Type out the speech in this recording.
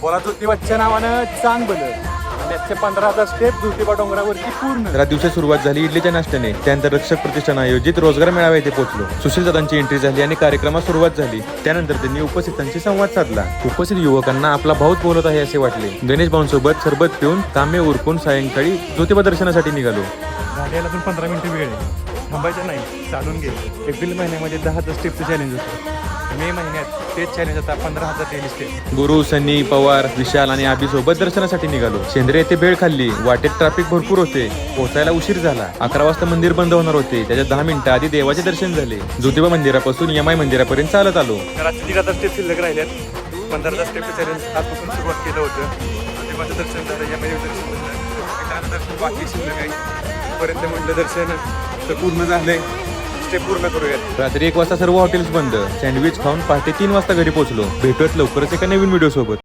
बोला ज्योतिबाच्या नावानं चांग बलं. त्याचे 15,000 स्टेप ज्योतिबा डोंगरावरती पूर्ण. दिवशी सुरुवात झाली इडलीच्या नाश्त्याने. त्यानंतर रक्षक प्रतिष्ठान आयोजित रोजगार मेळावा येथे पोहोचलो. सुशील दादांची एंट्री झाली आणि कार्यक्रमास सुरुवात झाली. त्यानंतर त्यांनी उपस्थितांशी संवाद साधला. उपस्थित युवकांना आपला भाऊच बोलत आहे असे वाटले. गणेश भाऊंसोबत सरबत पिऊन कामे उरकून सायंकाळी ज्योतिबा दर्शनासाठी निघालो. गाड्याला अजून 15 मिनिटं वेळ आहे. थांबायचं नाही, चालून गेलो. एप्रिल महिन्यामध्ये 10,000 स्टेपचं चॅलेंज होतं. मे महिन्यात तेच चॅलेंज होता 15,000 डेली स्टेप. गुरु, सनी, पवार, विशाल आणि आबी सोबत दर्शनासाठी निघालो. शेंद्रे येथे भेळ खाल्ली. वाटेत ट्रॅफिक भरपूर होते. पोहोचायला उशीर झाला. 11 वाजता मंदिर बंद होणार होते. त्याच्या 10 मिनिटं आधी देवाचे दर्शन झाले. ज्योतिबा मंदिरापासून यमाई मंदिरापर्यंत चालत आलो. रात्री 13,000 स्टेप शिल्लक राहिल्यात. 15,000 स्टेपचं चॅलेंज आजपासून सुरुवात केलं होतं. ज्योतिबाचं दर्शन झालं, यमाई दर्शन झालं. त्यानंतर बाकी शिल्लक आहे पर्यंत म्हटलं दर्शन तर पूर्ण झालंय. स्टेप पूर्ण करूयात. रात्री 1 वाजता सर्व हॉटेल्स बंद. सँडविच खाऊन पहाटे 3 वाजता घरी पोहोचलो. भेटूयात लवकरच एका नवीन व्हिडिओ सोबत.